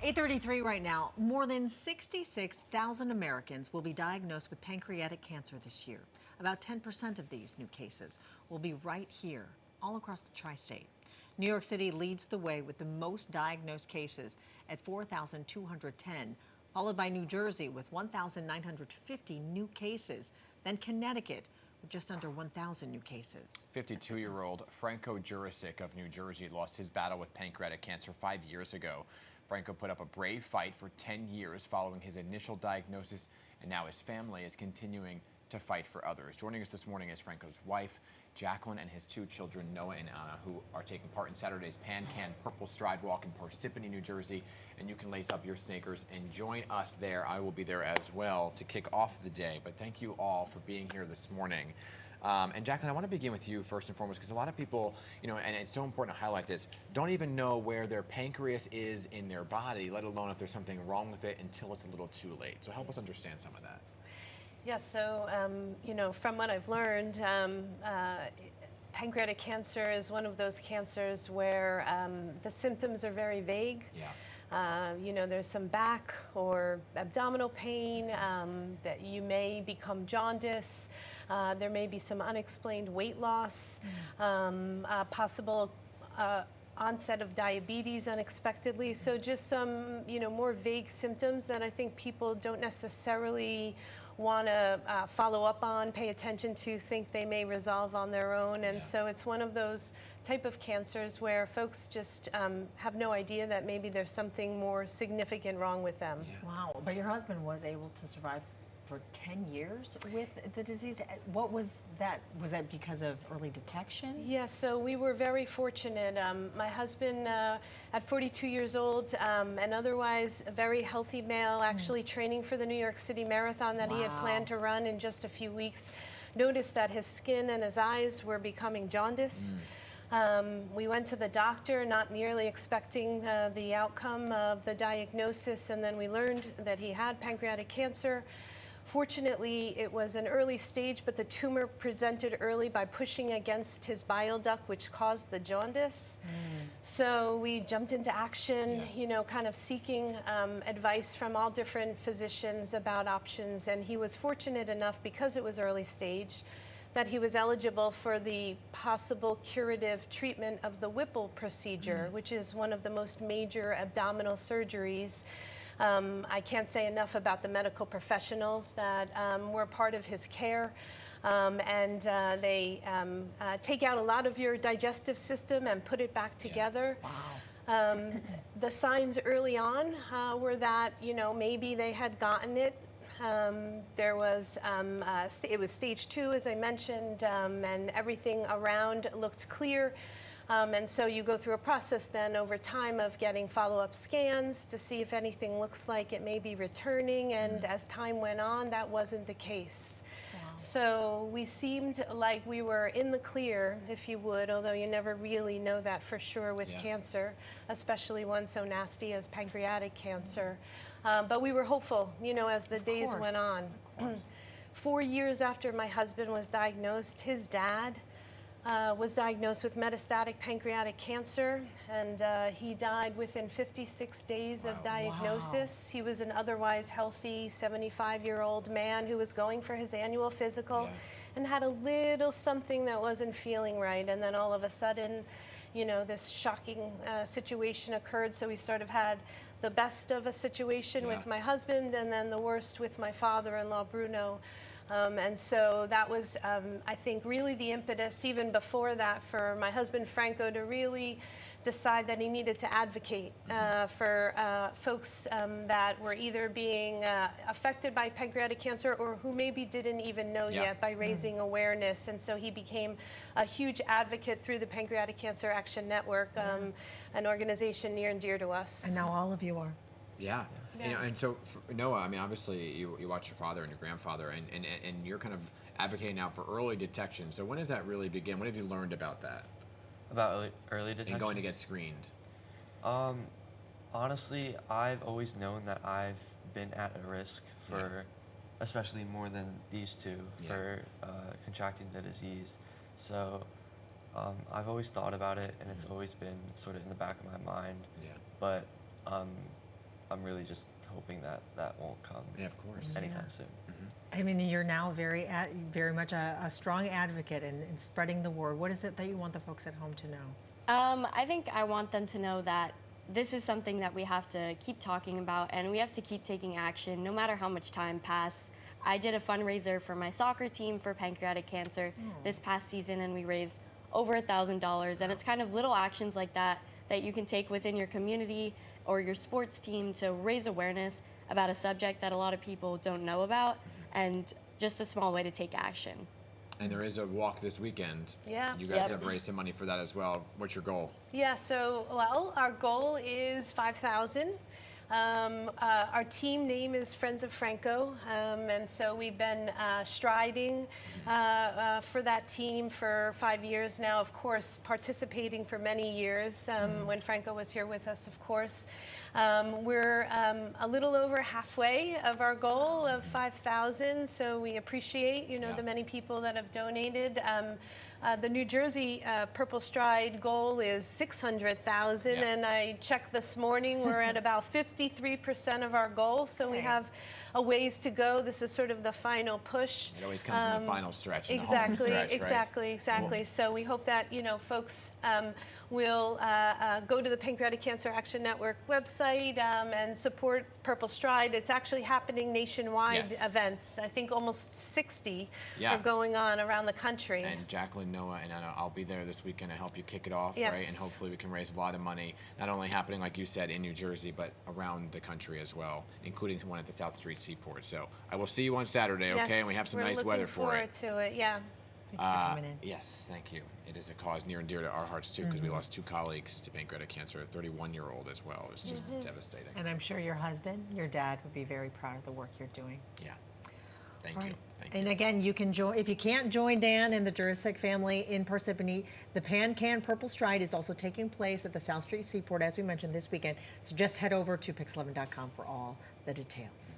8:33 right now. More than 66,000 Americans will be diagnosed with pancreatic cancer this year. About 10% of these new cases will be right here, all across the tri-state. New York City leads the way with the most diagnosed cases at 4,210, followed by New Jersey with 1,950 new cases, then Connecticut with just under 1,000 new cases. 52-year-old Franco Jurisic of New Jersey lost his battle with pancreatic cancer 5 years ago. Franco put up a brave fight for 10 years following his initial diagnosis, and now his family is continuing to fight for others. Joining us this morning is Franco's wife, Jacqueline, and his two children, Noah and Anna, who are taking part in Saturday's PanCAN PurpleStride walk in Parsippany, New Jersey. And you can lace up your sneakers and join us there. I will be there as well to kick off the day. But thank you all for being here this morning. And Jacqueline, I want to begin with you first and foremost, because a lot of people, and it's so important to highlight this, don't even know where their pancreas is in their body, let alone if there's something wrong with it until it's a little too late. So help us understand some of that. Yes, so, from what I've learned, pancreatic cancer is one of those cancers where the symptoms are very vague. Yeah. There's some back or abdominal pain, that you may become jaundice. There may be some unexplained weight loss, possible onset of diabetes unexpectedly. So just some, more vague symptoms that I think people don't necessarily want to follow up on, pay attention to, think they may resolve on their own. And so it's one of those type of cancers where folks just have no idea that maybe there's something more significant wrong with them. Yeah. Wow, but your husband was able to survive for 10 years with the disease. What was that? Was that because of early detection? Yes, so we were very fortunate. My husband, at 42 years old, and otherwise a very healthy male, actually training for the New York City Marathon that he had planned to run in just a few weeks, noticed that his skin and his eyes were becoming jaundice. We went to the doctor, not nearly expecting the outcome of the diagnosis, and then we learned that he had pancreatic cancer. Fortunately, it was an early stage, but the tumor presented early by pushing against his bile duct, which caused the jaundice. So we jumped into action, kind of seeking advice from all different physicians about options. And he was fortunate enough, because it was early stage, that he was eligible for the possible curative treatment of the Whipple procedure, which is one of the most major abdominal surgeries. I can't say enough about the medical professionals that were part of his care. They take out a lot of your digestive system and put it back together. Wow. The signs early on were that, maybe they had gotten it. It was stage 2, as I mentioned, and everything around looked clear. And so you go through a process then over time of getting follow-up scans to see if anything looks like it may be returning. And as time went on, that wasn't the case. Wow. So we seemed like we were in the clear, if you would, although you never really know that for sure with cancer, especially one so nasty as pancreatic cancer. But we were hopeful, as the days went on. 4 years after my husband was diagnosed, his dad was diagnosed with metastatic pancreatic cancer, and he died within 56 days of diagnosis. He was an otherwise healthy 75-year-old man who was going for his annual physical and had a little something that wasn't feeling right. And then all of a sudden, this shocking situation occurred. So we sort of had the best of a situation with my husband, and then the worst with my father-in-law, Bruno. And so that was, I think, really the impetus, even before that, for my husband, Franco, to really decide that he needed to advocate for folks that were either being affected by pancreatic cancer or who maybe didn't even know yet, by raising awareness. And so he became a huge advocate through the Pancreatic Cancer Action Network, an organization near and dear to us. And now all of you are. Yeah. And so, Noah, I mean, obviously you watch your father and your grandfather, and you're kind of advocating now for early detection. So when does that really begin? What have you learned about that? About early detection? And going to get screened? Honestly, I've always known that I've been at a risk for, especially more than these two, for contracting the disease. So I've always thought about it, and it's always been sort of in the back of my mind. Yeah. But I'm really just hoping that that won't come Yeah, of course. anytime soon. I mean, you're now very much a strong advocate in spreading the word. What is it that you want the folks at home to know? I think I want them to know that this is something that we have to keep talking about, and we have to keep taking action no matter how much time passes. I did a fundraiser for my soccer team for pancreatic cancer this past season, and we raised over $1,000. And it's kind of little actions like that that you can take within your community or your sports team to raise awareness about a subject that a lot of people don't know about, and just a small way to take action. And there is a walk this weekend. Yeah. You guys Yep. have raised some money for that as well. What's your goal? Yeah, so, well, our goal is 5,000. Our team name is Friends of Franco, and so we've been striding for that team for 5 years now, of course, participating for many years when Franco was here with us, of course. We're a little over halfway of our goal of 5,000, so we appreciate, Yeah. the many people that have donated. The New Jersey PurpleStride goal is 600,000, Yeah. and I checked this morning, we're at about 53% of our goal, so we have a ways to go. This is sort of the final push. It always comes in the final stretch, in the home Exactly, stretch, right? exactly. So we hope that, folks will go to the Pancreatic Cancer Action Network website and support PurpleStride. It's actually happening nationwide Yes. events. I think almost 60 Yeah. are going on around the country. And Jacqueline, Noah, and Anna, I'll be there this weekend to help you kick it off, Yes. right? And hopefully we can raise a lot of money, not only happening, like you said, in New Jersey, but around the country as well, including one at the South Street Seaport. So I will see you on Saturday, okay? And we have some we're nice looking weather for it. forward to it, yeah. Thanks for coming in. Yes, thank you. It is a cause near and dear to our hearts, too, because we lost 2 colleagues to pancreatic cancer, a 31-year-old as well. It was just devastating. And I'm sure your husband, your dad, would be very proud of the work you're doing. Yeah. Thank All you. right. Thank And you. again, you can join, if you can't join Dan and the Jurisic family in Parsippany, the PanCAN PurpleStride is also taking place at the South Street Seaport, as we mentioned, this weekend. So just head over to pix11.com for all the details.